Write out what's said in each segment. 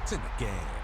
points in the game.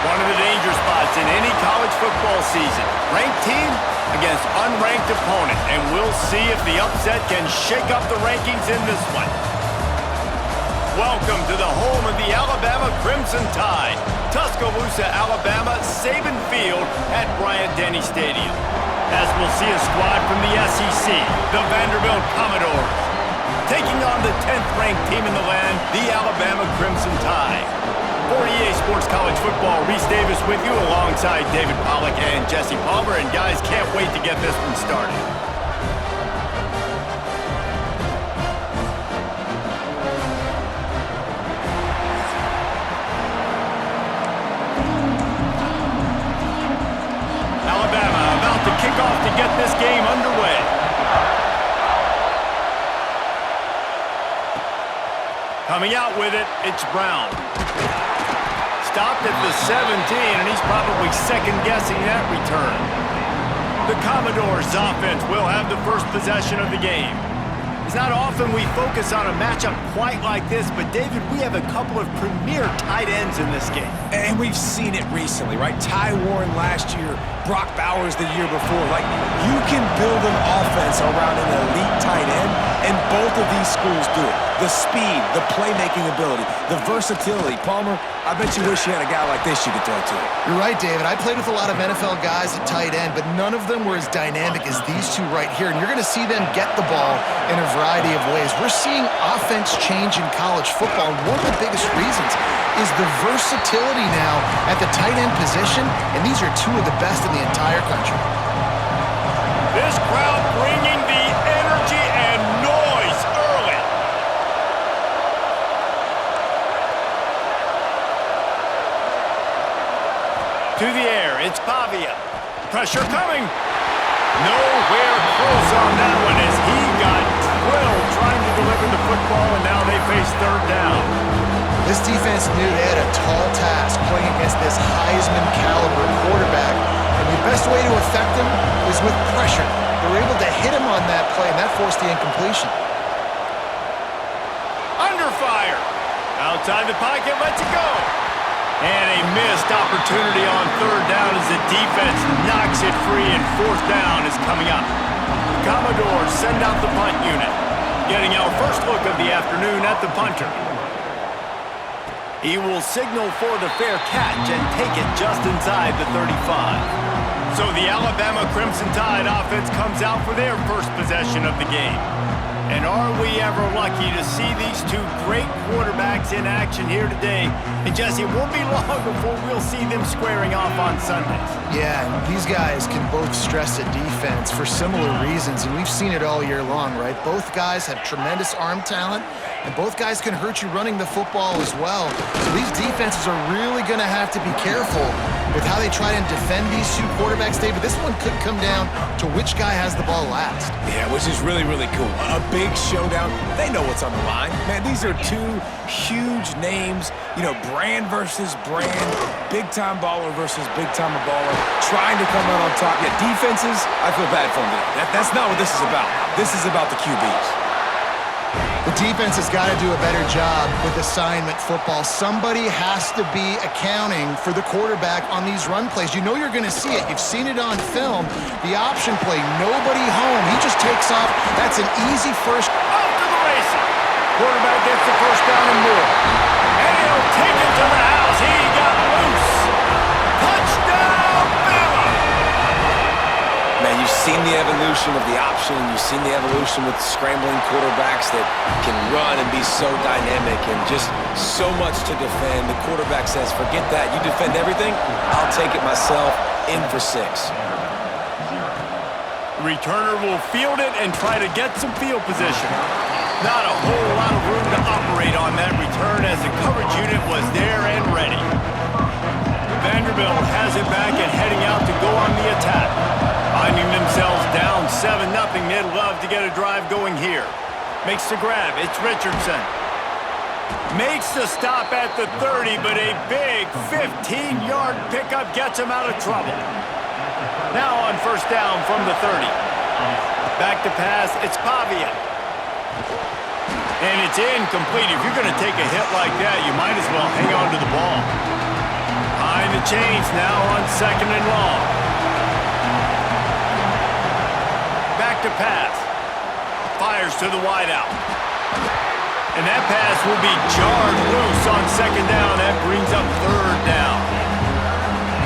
One of the danger spots in any college football season. Ranked team against unranked opponent. And we'll see if the upset can shake up the rankings in this one. Welcome to the home of the Alabama Crimson Tide. Tuscaloosa, Alabama, Saban Field at Bryant-Denny Stadium. As we'll see a squad from the SEC, the Vanderbilt Commodores, taking on the 10th ranked team in the land, the Alabama Crimson Tide. For EA Sports College Football, Reese Davis with you alongside David Pollack and Jesse Palmer. And guys, can't wait to get this one started. Alabama about to kick off to get this game underway. Coming out with it, it's Brown. Stopped at the 17, and he's probably second-guessing that return. The Commodores' offense will have the first possession of the game. It's not often we focus on a matchup quite like this, but David, we have a couple of premier tight ends in this game. And we've seen it recently, right? Ty Warren last year, Brock Bowers the year before. Like, you can build an offense around an elite tight end, and both of these schools do it. The speed, the playmaking ability, the versatility. Palmer, I bet you wish you had a guy like this you could throw to. You're right, David. I played with a lot of NFL guys at tight end, but none of them were as dynamic as these two right here. And you're going to see them get the ball in a variety of ways. We're seeing offense change in college football, and one of the biggest reasons is the versatility now at the tight end position, and these are two of the best in the entire country. This crowd bringing the energy and noise early. To the air, it's Pavia. Pressure coming. Nowhere close on that one as he got drilled trying to deliver the football, and now they face third down. This defense knew they had a tall task playing against this Heisman-caliber quarterback, and the best way to affect him is with pressure. They were able to hit him on that play, and that forced the incompletion. Under fire. Outside the pocket, lets it go. And a missed opportunity on third down as the defense knocks it free, and fourth down is coming up. The Commodores send out the punt unit, getting our first look of the afternoon at the punter. He will signal for the fair catch and take it just inside the 35. So the Alabama Crimson Tide offense comes out for their first possession of the game. And are we ever lucky to see these two great quarterbacks in action here today? And Jesse, it won't be long before we'll see them squaring off on Sundays. Yeah, these guys can both stress a defense for similar reasons, and we've seen it all year long, right? Both guys have tremendous arm talent, and both guys can hurt you running the football as well. So these defenses are really going to have to be careful with how they try and defend these two quarterbacks, David. This one could come down to which guy has the ball last. Yeah, which is really, really cool. A big showdown. They know what's on the line. Man, these are two huge names. You know, brand versus brand. Big-time baller versus big-time baller. Trying to come out on top. Yeah, defenses, I feel bad for them. That's not what this is about. This is about the QBs. The defense has got to do a better job with assignment football. Somebody has to be accounting for the quarterback on these run plays. You know you're going to see it. You've seen it on film. The option play, nobody home. He just takes off. That's an easy first. Off to the races. Quarterback gets the first down and more. And he'll take it to the house. He got loose. Touchdown, Bama! Man, you've seen the evolution of the option. You've seen the evolution with scrambling quarterbacks that can run and be so dynamic and just so much to defend. The quarterback says, forget that. You defend everything, I'll take it myself. In for 6. Returner will field it and try to get some field position. Not a whole lot of room to operate on that return as the coverage unit was there and ready. Vanderbilt has it back and heading out to go on the attack. Finding themselves down 7-0, they'd love to get a drive going here. Makes the grab, it's Richardson. Makes the stop at the 30, but a big 15-yard pickup gets him out of trouble. Now on first down from the 30. Back to pass, it's Pavia. And it's incomplete. If you're going to take a hit like that, you might as well hang on to the ball. Behind the chains now on 2nd and long. Back to pass. Fires to the wideout. And that pass will be jarred loose on 2nd down. That brings up 3rd down.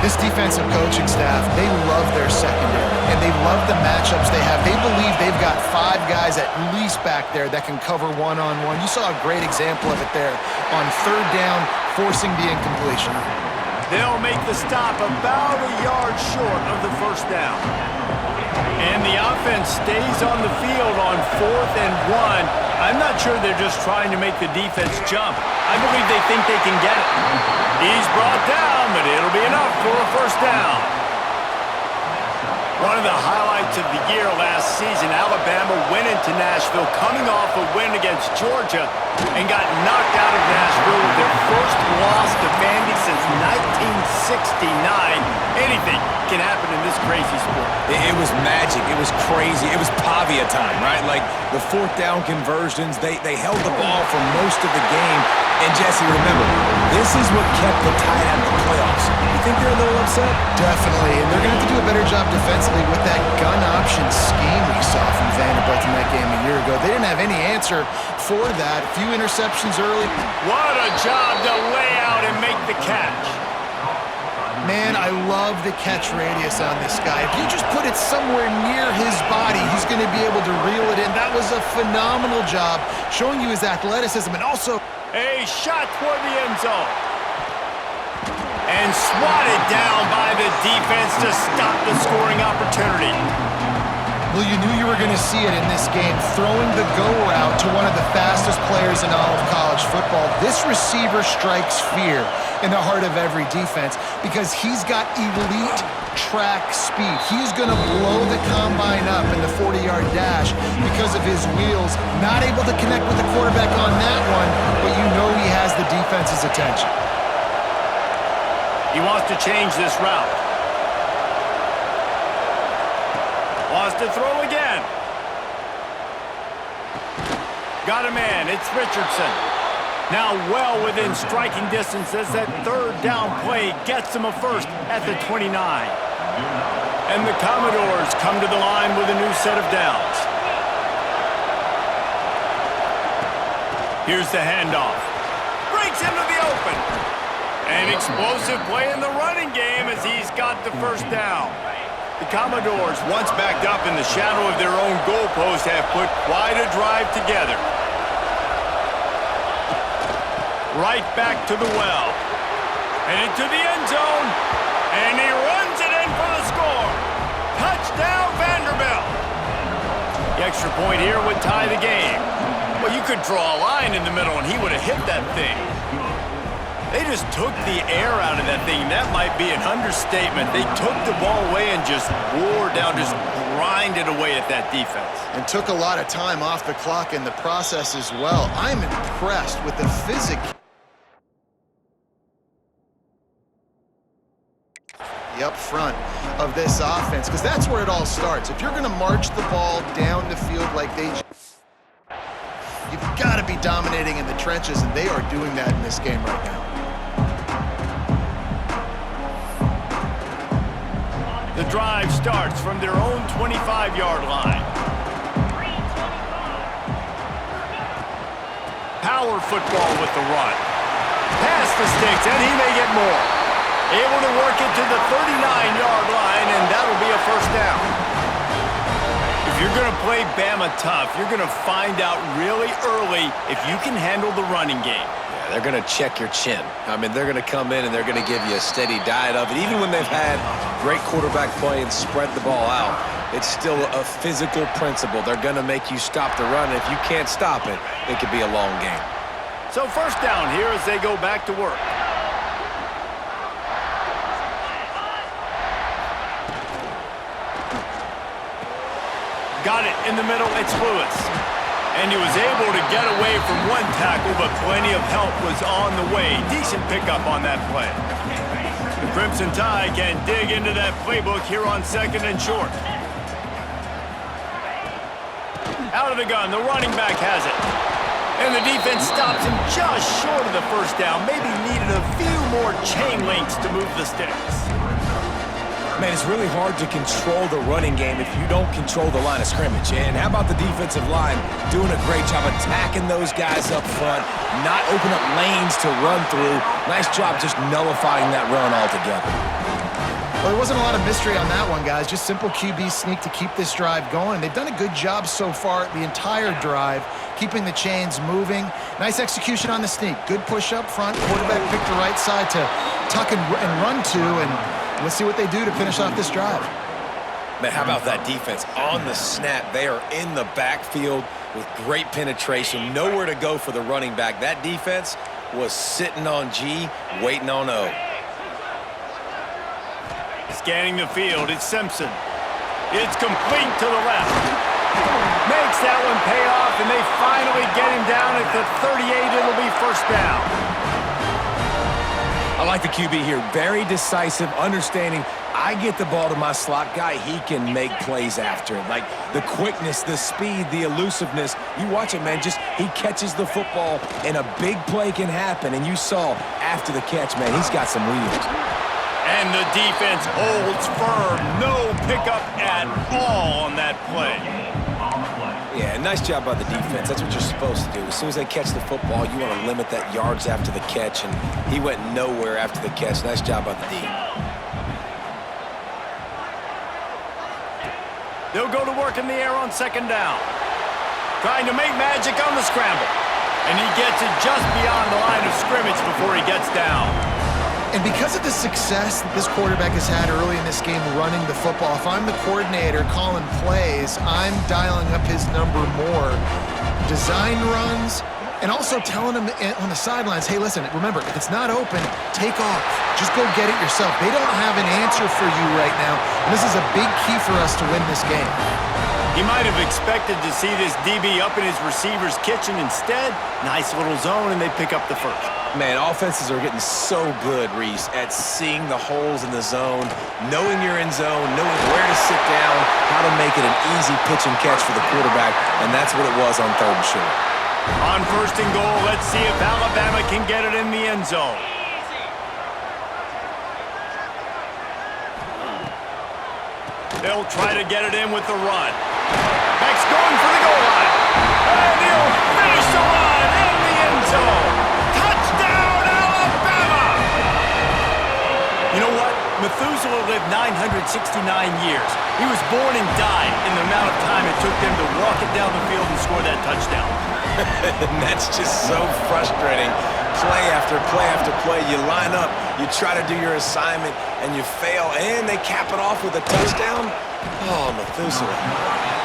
This defensive coaching staff, they love their secondary, and they love the matchups they have. They believe they've got 5 guys at least back there that can cover one-on-one. You saw a great example of it there on 3rd down, forcing the incompletion. They'll make the stop about a yard short of the first down. And the offense stays on the field on 4th and 1. I'm not sure they're just trying to make the defense jump. I believe they think they can get it. He's brought down, but it'll be enough for a first down. One of the highlights of the year last season, Alabama went into Nashville coming off a win against Georgia and got knocked out of Nashville with their first loss to Vandy since 1969. Anything can happen in this crazy sport. It was magic. It was crazy. It was Pavia time, right? Like the 4th down conversions, they held the ball for most of the game. And Jesse, remember, this is what kept the Tide out of the playoffs. You think they're a little upset? Definitely, and they're going to have to do a better job defensively with that gun option scheme we saw from Vanderbilt in that game a year ago. They didn't have any answer for that. A few interceptions early. What a job to lay out and make the catch. Man, I love the catch radius on this guy. If you just put it somewhere near his body, he's going to be able to reel it in. That was a phenomenal job, showing you his athleticism and also a shot toward the end zone. And swatted down by the defense to stop the scoring opportunity. Well, you knew you were going to see it in this game, throwing the go route to one of the fastest players in all of college football. This receiver strikes fear in the heart of every defense because he's got elite track speed. He's going to blow the combine up in the 40-yard dash because of his wheels. Not able to connect with the quarterback on that one, but you know he has the defense's attention. He wants to change this route. Wants to throw again. Got a man. It's Richardson. Now well within striking distance as that 3rd down play gets him a first at the 29. And the Commodores come to the line with a new set of downs. Here's the handoff. Breaks into the open. An explosive play in the running game as he's got the first down. The Commodores, once backed up in the shadow of their own goalpost, have put quite a drive together. Right back to the well. And into the end zone. And he runs it in for the score. Touchdown, Vanderbilt. The extra point here would tie the game. Well, you could draw a line in the middle and he would have hit that thing. They just took the air out of that thing. That might be an understatement. They took the ball away and just wore down, just grinded away at that defense. And took a lot of time off the clock in the process as well. I'm impressed with the physics up front of this offense, because that's where it all starts. If you're going to march the ball down the field like they... You've got to be dominating in the trenches, and they are doing that in this game right now. The drive starts from their own 25-yard line. Power football with the run. Past the sticks, and he may get more. Able to work it to the 39-yard line, and that'll be a first down. If you're going to play Bama tough, you're going to find out really early if you can handle the running game. Yeah, they're going to check your chin. I mean, they're going to come in and they're going to give you a steady diet of it. Even when they've had great quarterback play and spread the ball out, it's still a physical principle. They're going to make you stop the run. If you can't stop it, it could be a long game. So first down here as they go back to work. Got it in the middle, it's Lewis. And he was able to get away from one tackle, but plenty of help was on the way. Decent pickup on that play. The Crimson Tide can dig into that playbook here on 2nd and short. Out of the gun, the running back has it. And the defense stops him just short of the first down. Maybe needed a few more chain links to move the sticks. Man, it's really hard to control the running game if you don't control the line of scrimmage. And how about the defensive line doing a great job attacking those guys up front, not open up lanes to run through. Nice job just nullifying that run altogether. Well, there wasn't a lot of mystery on that one, guys. Just simple QB sneak to keep this drive going. They've done a good job so far the entire drive, keeping the chains moving. Nice execution on the sneak. Good push up front. Quarterback picked the right side to tuck and run to, and let's see what they do to finish off this drive. Man, how about that defense? On the snap, they are in the backfield with great penetration. Nowhere to go for the running back. That defense was sitting on G, waiting on O. Scanning the field, it's Simpson. It's complete to the left. Makes that one pay off, and they finally get him down at the 38. It'll be first down. I like the QB here. Very decisive, understanding I get the ball to my slot guy, he can make plays after it. Like the quickness, the speed, the elusiveness. You watch it, man, just he catches the football and a big play can happen. And you saw after the catch, man, he's got some wheels. And the defense holds firm. No pickup at all on that play. Yeah, nice job by the defense. That's what you're supposed to do. As soon as they catch the football, you want to limit that yards after the catch, and he went nowhere after the catch. Nice job by the D. They'll go to work in the air on second down. Trying to make magic on the scramble. And he gets it just beyond the line of scrimmage before he gets down. And because of the success that this quarterback has had early in this game running the football, if I'm the coordinator calling plays, I'm dialing up his number more. Design runs, and also telling him on the sidelines, hey, listen, remember, if it's not open, take off. Just go get it yourself. They don't have an answer for you right now, and this is a big key for us to win this game. He might have expected to see this DB up in his receiver's kitchen. Instead, nice little zone, and they pick up the first. Man, offenses are getting so good, Reese, at seeing the holes in the zone, knowing you're in zone, knowing where to sit down, how to make it an easy pitch and catch for the quarterback, and that's what it was on third and short. On first and goal, let's see if Alabama can get it in the end zone. They'll try to get it in with the run. Beck's going for the goal line. And he'll finish the run in the end zone. Touchdown, Alabama! You know what? Methuselah lived 969 years. He was born and died in the amount of time it took them to walk it down the field and score that touchdown. And that's just so frustrating. Play after play after play, you line up, you try to do your assignment, and you fail, and they cap it off with a touchdown? Oh, Methuselah.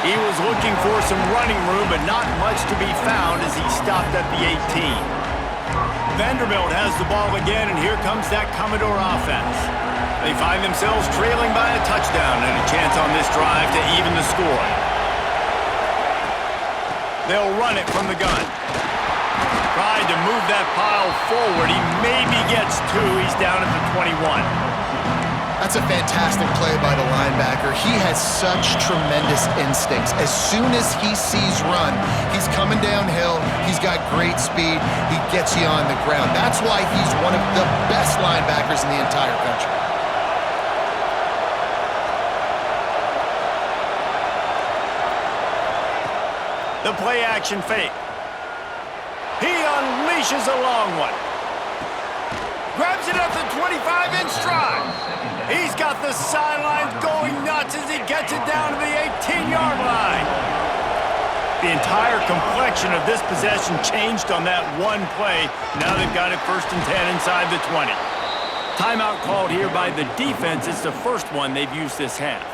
He was looking for some running room, but not much to be found as he stopped at the 18. Vanderbilt has the ball again, and here comes that Commodore offense. They find themselves trailing by a touchdown and a chance on this drive to even the score. They'll run it from the gun. Tried to move that pile forward. He maybe gets two. He's down at the 21. That's a fantastic play by the linebacker. He has such tremendous instincts. As soon as he sees run, he's coming downhill. He's got great speed. He gets you on the ground. That's why he's one of the best linebackers in the entire country. The play action fake. He unleashes a long one. Grabs it up the 25-inch stride. He's got the sidelines going nuts as he gets it down to the 18-yard line. The entire complexion of this possession changed on that one play. Now they've got it 1st and 10 inside the 20. Timeout called here by the defense. It's the first one they've used this half.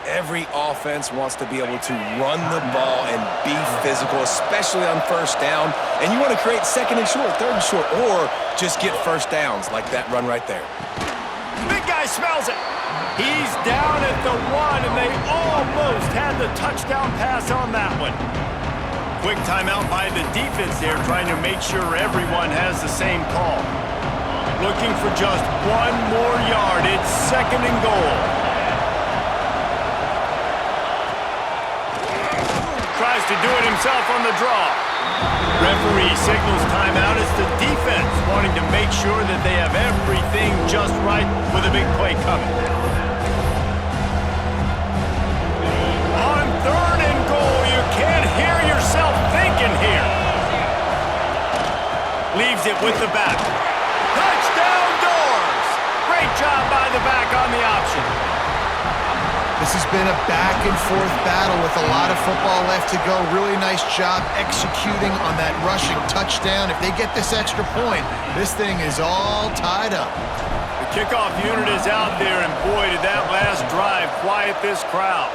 Every offense wants to be able to run the ball and be physical, especially on 1st down. And you want to create 2nd and short, 3rd and short, or just get 1st downs like that run right there. Big guy smells it. He's down at the 1, and they almost had the touchdown pass on that one. Quick timeout by the defense there, trying to make sure everyone has the same call. Looking for just one more yard. It's 2nd and goal. Tries to do it himself on the draw. Referee signals timeout. It's the defense wanting to make sure that they have everything just right with a big play coming. On 3rd and goal, you can't hear yourself thinking here. Leaves it with the back. Touchdown Doors! Great job by the back on the option. This has been a back-and-forth battle with a lot of football left to go. Really nice job executing on that rushing touchdown. If they get this extra point, this thing is all tied up. The kickoff unit is out there, and boy, did that last drive quiet this crowd.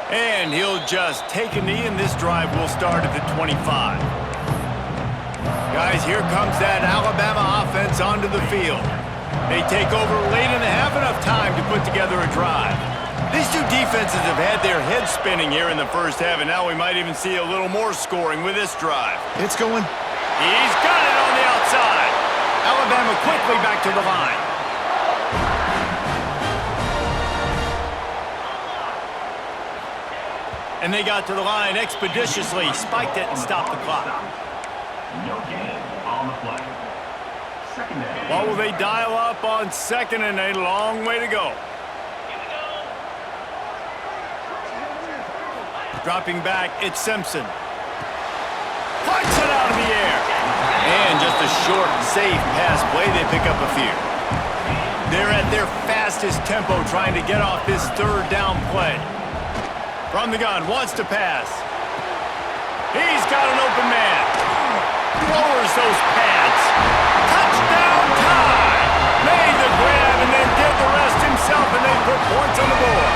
And he'll just take a knee, and this drive will start at the 25. Guys, here comes that Alabama offense onto the field. They take over late in the half, enough time to put together a drive. These two defenses have had their heads spinning here in the 1st half, and now we might even see a little more scoring with this drive. It's going. He's got it on the outside. Alabama quickly back to the line. And they got to the line expeditiously, spiked it, and stopped the clock. No gain on the play. What will they dial up on 2nd and a long way to go? Dropping back, it's Simpson. Puts it out of the air. And just a short, safe pass play, they pick up a few. They're at their fastest tempo trying to get off this 3rd down play. From the gun, wants to pass. He's got an open man. Lowers those pads. Touchdown tie! Made the grab and then did the rest himself, and they put points on the board.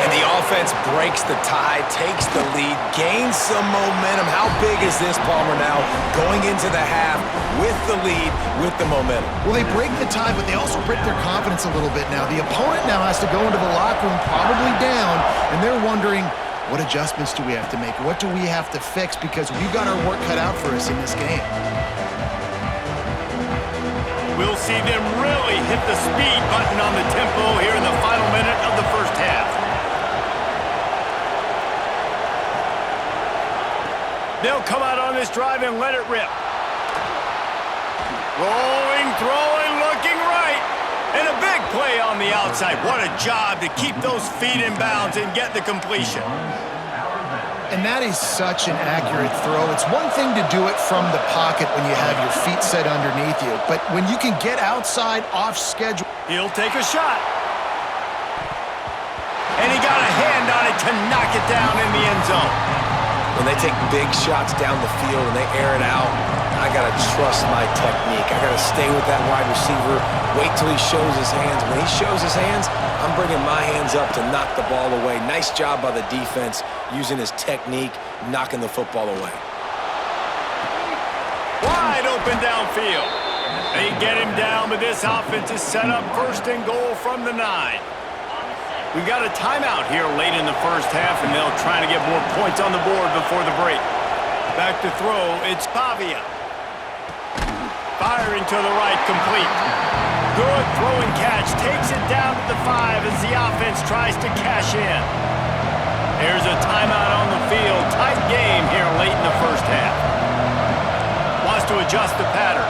And the offense breaks the tie, takes the lead, gains some momentum. How big is this, Palmer, now going into the half with the lead, with the momentum? Well, they break the tie, but they also break their confidence a little bit now. The opponent now has to go into the locker room probably down, and they're wondering, what adjustments do we have to make? What do we have to fix? Because we've got our work cut out for us in this game. We'll see them really hit the speed button on the tempo here in the final minute of the 1st half. They'll come out on this drive and let it rip. Rolling, throwing, looking right. And a big play on the outside. What a job to keep those feet in bounds and get the completion. And that is such an accurate throw. It's one thing to do it from the pocket when you have your feet set underneath you, but when you can get outside off schedule. He'll take a shot. And he got a hand on it to knock it down in the end zone. When they take big shots down the field and they air it out, I got to trust my technique. I got to stay with that wide receiver, wait till he shows his hands. When he shows his hands, I'm bringing my hands up to knock the ball away. Nice job by the defense using his technique, knocking the football away. Wide open downfield. They get him down, but this offense is set up first and goal from the 9. We've got a timeout here late in the first half, and they'll try to get more points on the board before the break. Back to throw, it's Pavia. Firing to the right, complete. Good throw and catch, takes it down to the 5 as the offense tries to cash in. There's a timeout on the field. Tight game here late in the first half. Wants to adjust the pattern.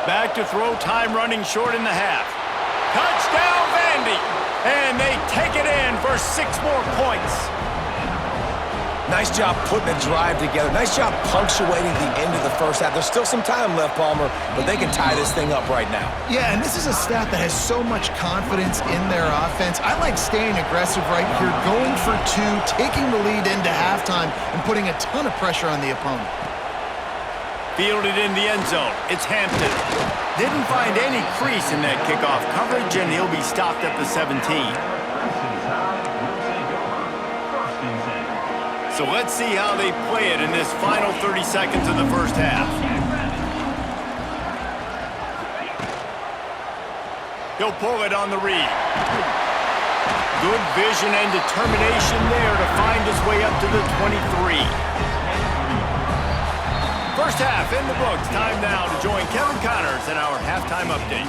Back to throw, time running short in the half. Touchdown, Vandy! And they take it in for 6 more points. Nice job putting a drive together. Nice job punctuating the end of the first half. There's still some time left, Palmer, but they can tie this thing up right now. Yeah, and this is a staff that has so much confidence in their offense. I like staying aggressive right here, going for 2, taking the lead into halftime, and putting a ton of pressure on the opponent. Fielded in the end zone. It's Hampton. Didn't find any crease in that kickoff coverage, and he'll be stopped at the 17. So let's see how they play it in this final 30 seconds of the first half. He'll pull it on the read. Good vision and determination there to find his way up to the 23. First half in the books. Time now to join Kevin Connors in our halftime update.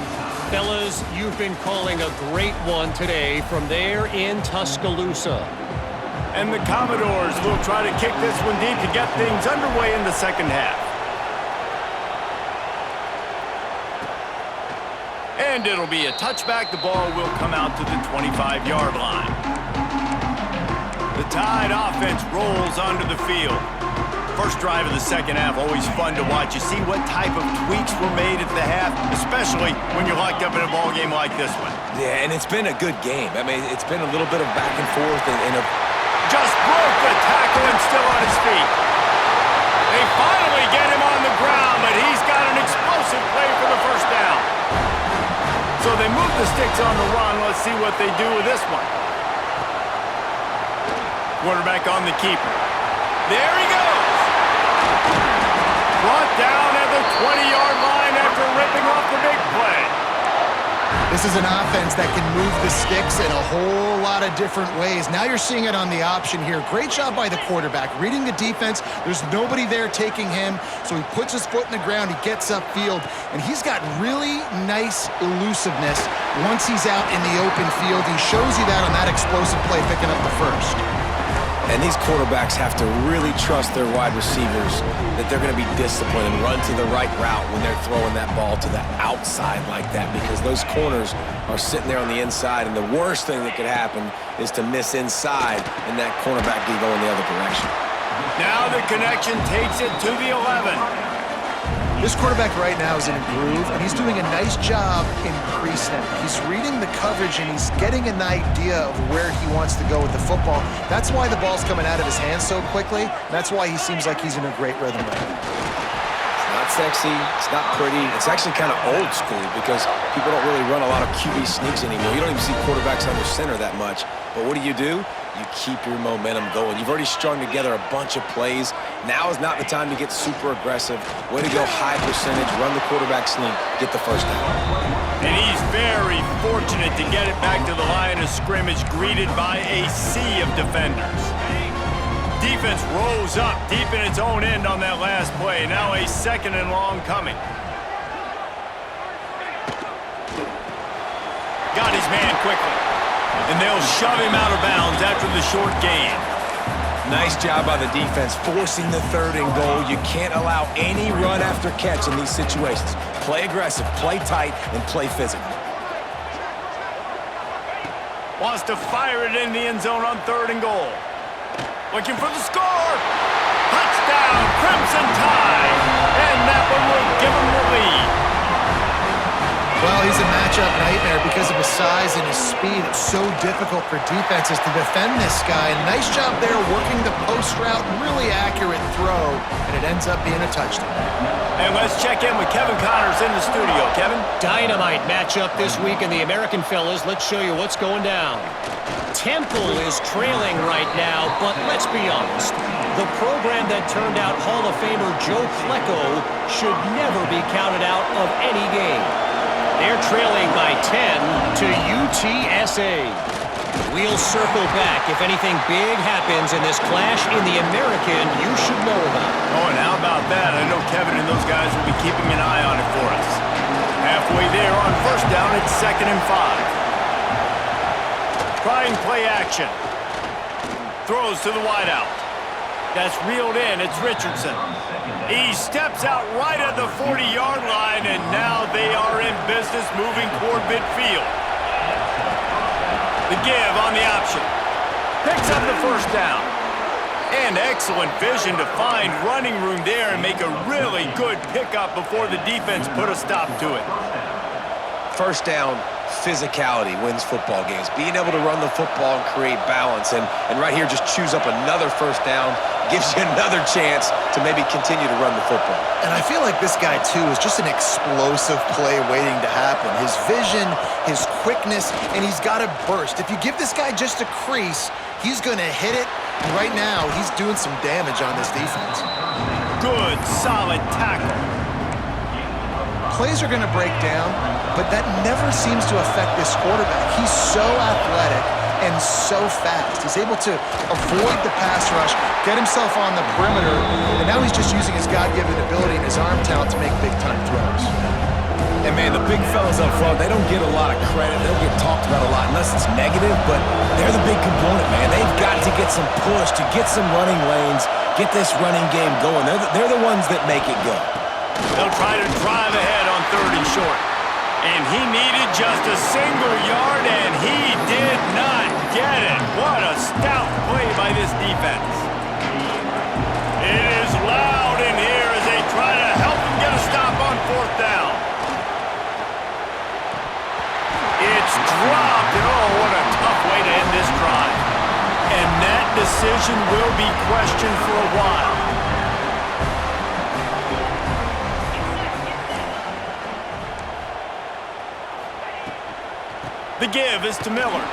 Fellas, you've been calling a great one today from there in Tuscaloosa. And the Commodores will try to kick this one deep to get things underway in the second half. And it'll be a touchback. The ball will come out to the 25-yard line. The Tide offense rolls onto the field. First drive of the second half, always fun to watch. You see what type of tweaks were made at the half, especially when you're locked up in a ball game like this one. Yeah, and it's been a good game. I mean, it's been a little bit of back and forth and a... Just broke the tackle and still on his feet. They finally get him on the ground, but he's got an explosive play for the first down. So they move the sticks on the run. Let's see what they do with this one. Quarterback on the keeper. There he goes. Brought down at the 20-yard line after ripping off the big play. This is an offense that can move the sticks in a whole lot of different ways. Now you're seeing it on the option here. Great job by the quarterback. Reading the defense, there's nobody there taking him, so he puts his foot in the ground, he gets upfield, and he's got really nice elusiveness once he's out in the open field. He shows you that on that explosive play picking up the first. And these quarterbacks have to really trust their wide receivers that they're going to be disciplined and run to the right route when they're throwing that ball to the outside like that, because those corners are sitting there on the inside, and the worst thing that could happen is to miss inside and that cornerback be going the other direction. Now the connection takes it to the 11. This quarterback right now is in a groove, and he's doing a nice job in pre-snap. He's reading the coverage, and he's getting an idea of where he wants to go with the football. That's why the ball's coming out of his hands so quickly, and that's why he seems like he's in a great rhythm right now. It's not sexy, it's not pretty, it's actually kind of old school because people don't really run a lot of QB sneaks anymore. You don't even see quarterbacks under center that much. But what do? You keep your momentum going. You've already strung together a bunch of plays. Now is not the time to get super aggressive. Way to go high percentage, run the quarterback sneak, get the first down. And he's very fortunate to get it back to the line of scrimmage, greeted by a sea of defenders. Defense rose up deep in its own end on that last play. Now a second and long coming. Got his man quickly. And they'll shove him out of bounds after the short gain. Nice job by the defense, forcing the third and goal. You can't allow any run after catch in these situations. Play aggressive, play tight, and play physical. Wants to fire it in the end zone on 3rd and goal. Looking for the score. Touchdown, Crimson Tide. And that one will give him the lead. Well, he's a matchup nightmare because of his size and his speed. It's so difficult for defenses to defend this guy. Nice job there working the post route, really accurate throw, and it ends up being a touchdown. And let's check in with Kevin Connors in the studio. Kevin? Dynamite matchup this week in the American, fellas. Let's show you what's going down. Temple is trailing right now, but let's be honest. The program that turned out Hall of Famer Joe Klecko should never be counted out of any game. They're trailing by 10 to UTSA. We'll circle back if anything big happens in this clash in the American you should know about. Oh, and how about that? I know Kevin and those guys will be keeping an eye on it for us. Halfway there on 1st down, it's 2nd and 5. Trying play action. Throws to the wideout. That's reeled in. It's Richardson. He steps out right at the 40-yard line, and now they are in business moving toward midfield. The give on the option. Picks up the 1st down. And excellent vision to find running room there and make a really good pickup before the defense put a stop to it. 1st down, physicality wins football games. Being able to run the football and create balance. And right here, just choose up another 1st down. Gives you another chance to maybe continue to run the football. And I feel like this guy, too, is just an explosive play waiting to happen. His vision, his quickness, and he's got to burst. If you give this guy just a crease, he's going to hit it. And right now, he's doing some damage on this defense. Good, solid tackle. Plays are going to break down, but that never seems to affect this quarterback. He's so athletic and so fast. He's able to avoid the pass rush, get himself on the perimeter, and now he's just using his God-given ability and his arm talent to make big-time throws. And, man, the big fellas up front, they don't get a lot of credit. They don't get talked about a lot unless it's negative, but they're the big component, man. They've got to get some push, to get some running lanes, get this running game going. They're the ones that make it go. They'll try to drive ahead on 3rd and short. And he needed just a single yard, and he did not get it. What a stout play by this defense. It is loud in here as they try to help him get a stop on 4th down. It's dropped, and oh, what a tough way to end this drive. And that decision will be questioned for a while. The give is to Miller.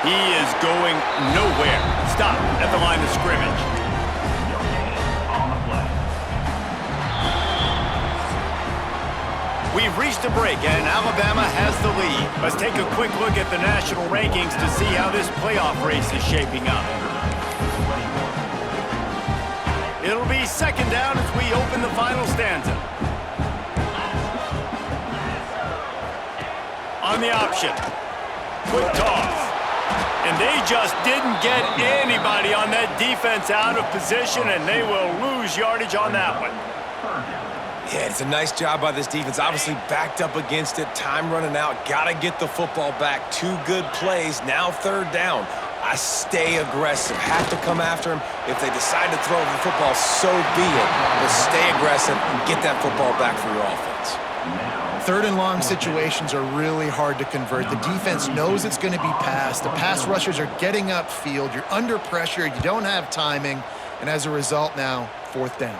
He is going nowhere. Stop at the line of scrimmage. We've reached a break, and Alabama has the lead. Let's take a quick look at the national rankings to see how this playoff race is shaping up. It'll be 2nd down as we open the final stanza. On the option. Quick toss. And they just didn't get anybody on that defense out of position, and they will lose yardage on that one. Yeah, it's a nice job by this defense. Obviously backed up against it. Time running out. Got to get the football back. 2 good plays. Now 3rd down. I stay aggressive. Have to come after him. If they decide to throw the football, so be it. But stay aggressive and get that football back for your offense. 3rd and long situations are really hard to convert. The defense knows it's going to be passed. The pass rushers are getting upfield. You're under pressure. You don't have timing. And as a result now, 4th down.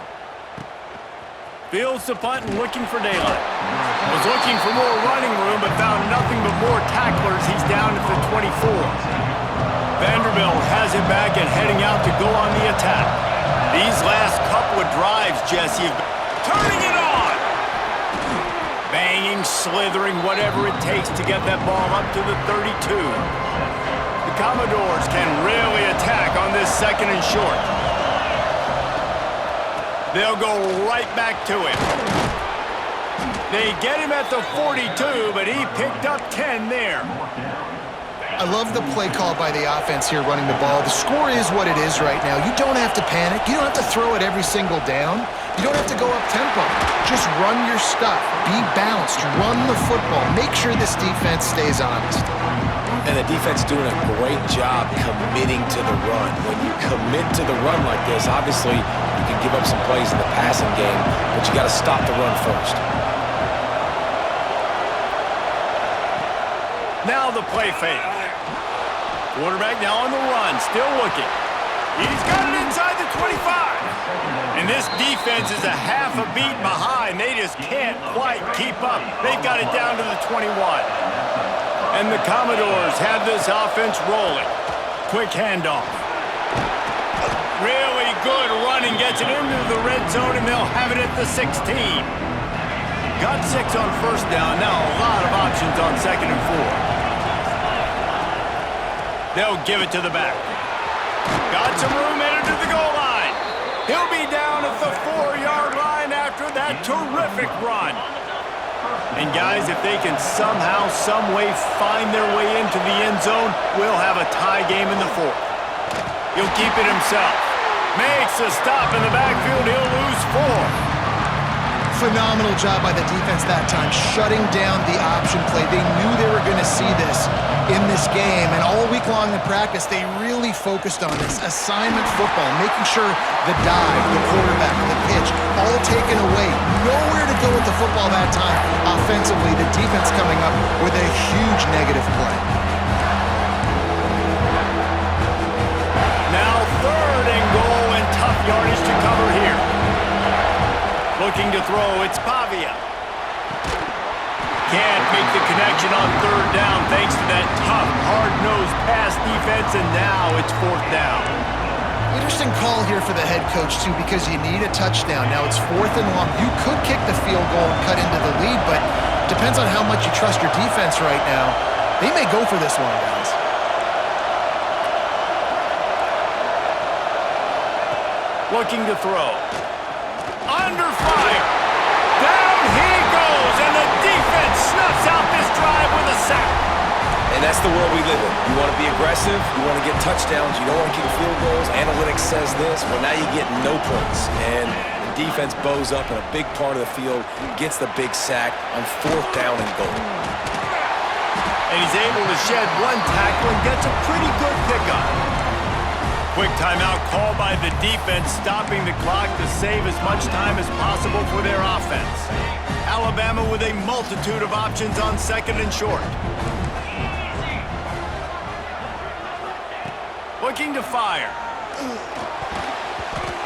Fields the punt and looking for daylight. Was looking for more running room, but found nothing but more tacklers. He's down at the 24. Vanderbilt has it back and heading out to go on the attack. These last couple of drives, Jesse, turning it on! Banging, slithering, whatever it takes to get that ball up to the 32. The Commodores can really attack on this 2nd and short. They'll go right back to him. They get him at the 42, but he picked up 10 there. I love the play call by the offense here running the ball. The score is what it is right now. You don't have to panic. You don't have to throw it every single down. You don't have to go up tempo. Just run your stuff. Be balanced. Run the football. Make sure this defense stays honest. And the defense doing a great job committing to the run. When you commit to the run like this, obviously you can give up some plays in the passing game, but you got to stop the run first. Now the play fake. Quarterback now on the run, still looking. He's got it inside the 25. And this defense is a half a beat behind. They just can't quite keep up. They've got it down to the 21. And the Commodores have this offense rolling. Quick handoff. Really good running, gets it into the red zone, and they'll have it at the 16. Got 6 on first down. Now a lot of options on 2nd and 4. They'll give it to the back. Got some room headed to the goal line. He'll be down at the 4-yard line after that terrific run. And guys, if they can somehow, some way find their way into the end zone, we'll have a tie game in the 4th. He'll keep it himself. Makes a stop in the backfield. He'll lose 4. Phenomenal job by the defense that time, shutting down the option play. They knew they were going to see this in this game, and all week long in practice, they really focused on this assignment football, making sure the dive, the quarterback, the pitch, all taken away. Nowhere to go with the football that time offensively. The defense coming up with a huge negative play. Now 3rd and goal, and tough yardage to cover here. Looking to throw, it's Pavia. Can't make the connection on 3rd down thanks to that tough, hard-nosed pass defense, and now it's 4th down. Interesting call here for the head coach, too, because you need a touchdown. Now it's 4th and long. You could kick the field goal and cut into the lead, but depends on how much you trust your defense right now. They may go for this one, guys. Looking to throw. Under fire. Down he goes, and the defense snuffs out this drive with a sack. And that's the world we live in. You want to be aggressive, you want to get touchdowns, you don't want to kick field goals. Analytics says this, well, now you get no points. And the defense bows up in a big part of the field, gets the big sack on 4th down and goal. And he's able to shed one tackle and gets a pretty good pickup. Quick timeout called by the defense, stopping the clock to save as much time as possible for their offense. Alabama with a multitude of options on 2nd and short. Looking to fire.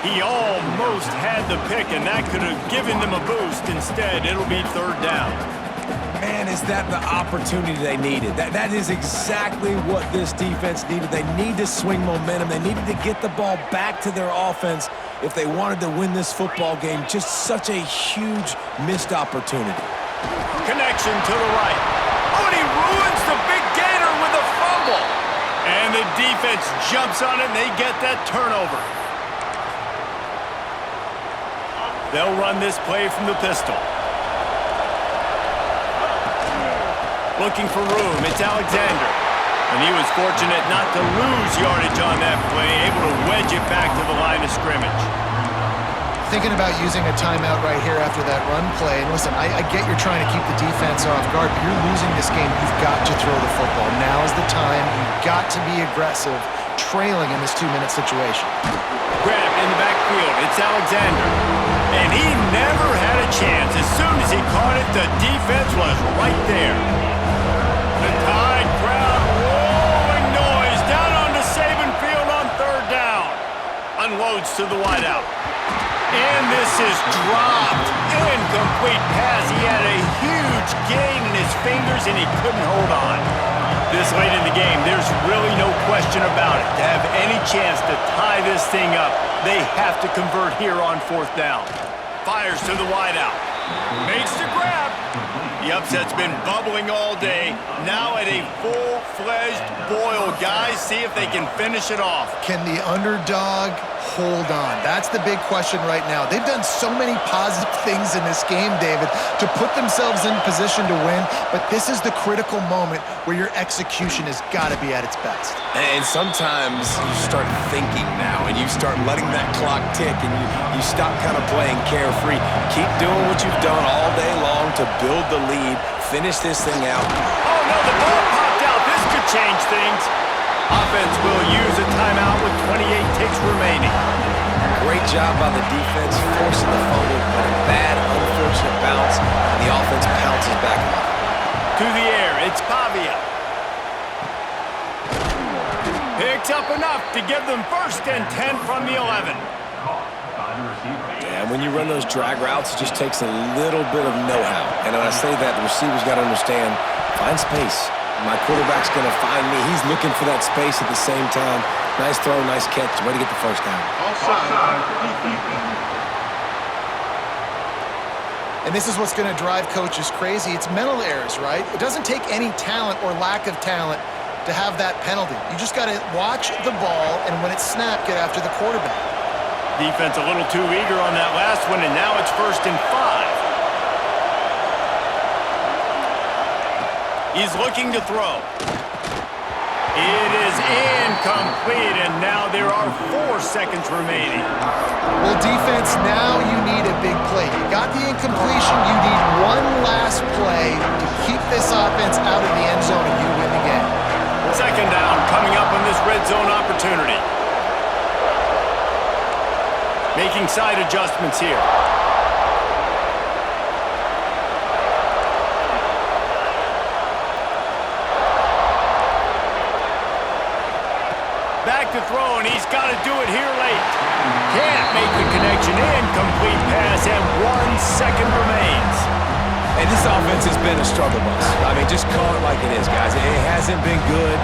He almost had the pick, and that could have given them a boost. Instead, it'll be 3rd down. Man, is that the opportunity they needed. That is exactly what this defense needed. They need to swing momentum. They needed to get the ball back to their offense if they wanted to win this football game. Just such a huge missed opportunity. Connection to the right. Oh, and he ruins the big gator with a fumble. And the defense jumps on it, and they get that turnover. They'll run this play from the pistol. Looking for room, it's Alexander. And he was fortunate not to lose yardage on that play, able to wedge it back to the line of scrimmage. Thinking about using a timeout right here after that run play. And listen, I get you're trying to keep the defense off guard, but you're losing this game. You've got to throw the football. Now is the time. You've got to be aggressive, trailing in this 2-minute situation. Grab in the backfield, it's Alexander. And he never had a chance. As soon as he caught it, the defense was right there. The Tide crowd rolling noise down onto Saban Field on 3rd down. Unloads to the wideout. And this is dropped. Incomplete pass. He had a huge gain in his fingers, and he couldn't hold on. This late in the game, there's really no question about it. To have any chance to tie this thing up, they have to convert here on 4th down. Fires to the wideout. Makes the grab. The upset's been bubbling all day. Now at a full-fledged boil. Guys, see if they can finish it off. Can the underdog hold on? That's the big question right now. They've done so many positive things in this game, David, to put themselves in position to win, but this is the critical moment where your execution has got to be at its best. And sometimes you start thinking now, and you start letting that clock tick, and you stop kind of playing carefree. Keep doing what you've done all day long to build the lead, finish this thing out. Oh, no, the ball popped out. This could change things. Offense will use a timeout with 28 ticks remaining. Great job by the defense, forcing the fumble, but a bad, unfortunate bounce, and the offense pounces back on it. To the air, it's Pavia. Picks up enough to give them 1st and 10 from the 11. And when you run those drag routes, it just takes a little bit of know-how. And when I say that, the receiver's got to understand, find space. My quarterback's going to find me. He's looking for that space at the same time. Nice throw, nice catch. Way to get the first down. And this is what's going to drive coaches crazy. It's mental errors, right? It doesn't take any talent or lack of talent to have that penalty. You just got to watch the ball, and when it's snapped, get after the quarterback. Defense a little too eager on that last one, and now it's 1st and 5. He's looking to throw. It is incomplete, and now there are 4 seconds remaining. Well, defense, now you need a big play. You got the incompletion. You need one last play to keep this offense out of the end zone, and you win the game. 2nd down coming up on this red zone opportunity. Making side adjustments here. Back to throw, and he's got to do it here late. Can't make the connection. Incomplete pass, and 1 second remains. And this offense has been a struggle bus. I mean, just call it like it is, guys. It hasn't been good,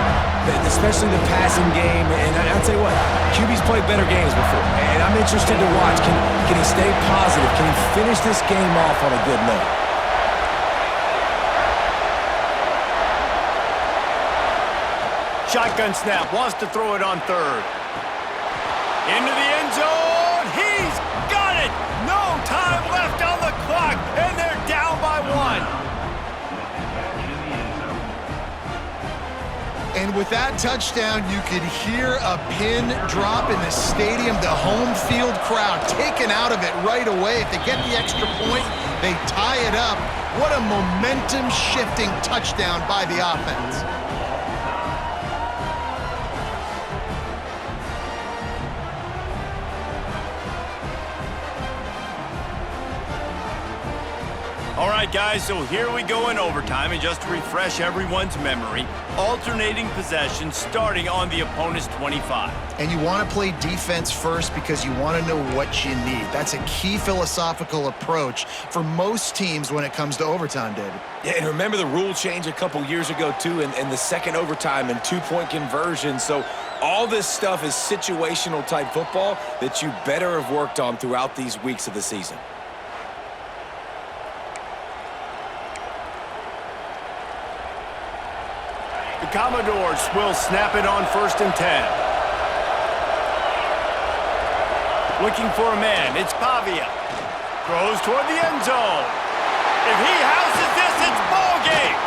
especially the passing game. And I'll tell you what, QB's played better games before. And I'm interested to watch. Can he stay positive? Can he finish this game off on a good note? Shotgun snap, wants to throw it on 3rd. Into the end zone, he's got it! No time left on the clock, and they're down by 1. And with that touchdown, you could hear a pin drop in the stadium. The home field crowd taken out of it right away. If they get the extra point, they tie it up. What a momentum-shifting touchdown by the offense. All right, guys, so here we go in overtime, and just to refresh everyone's memory, alternating possession starting on the opponent's 25. And you want to play defense first because you want to know what you need. That's a key philosophical approach for most teams when it comes to overtime, David. Yeah, and remember the rule change a couple years ago, too, and the second overtime and 2-point conversion. So all this stuff is situational type football that you better have worked on throughout these weeks of the season. The Commodores will snap it on 1st and 10. Looking for a man, it's Pavia. Throws toward the end zone. If he houses this, it's ball game.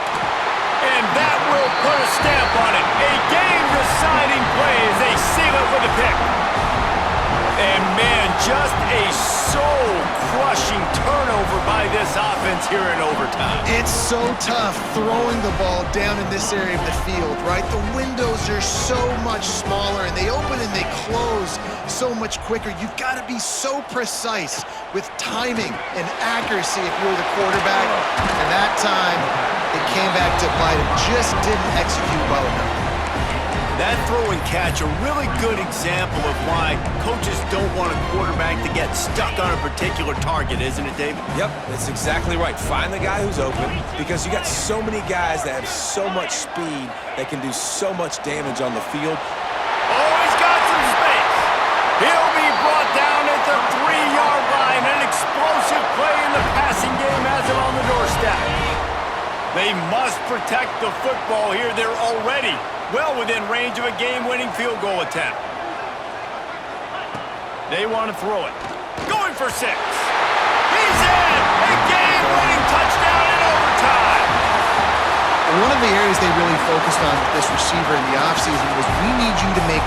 And that will put a stamp on it. A game-deciding play as they seal it with a pick. And man, just a soul-crushing turnover by this offense here in overtime. It's so tough throwing the ball down in this area of the field, right? The windows are so much smaller, and they open and they close so much quicker. You've got to be so precise with timing and accuracy if you're the quarterback. And that time, it came back to bite him. Just didn't execute well enough. That throw and catch, a really good example of why coaches don't want a quarterback to get stuck on a particular target, isn't it, David? Yep, that's exactly right. Find the guy who's open because you got so many guys that have so much speed that can do so much damage on the field. Oh, he's got some space. He'll be brought down at the 3-yard line. An explosive play in the passing game has him on the doorstep. They must protect the football here. They're already well within range of a game-winning field goal attempt. They want to throw it. Going for 6. He's in! A game-winning touchdown in overtime! One of the areas they really focused on with this receiver in the offseason was we need you to make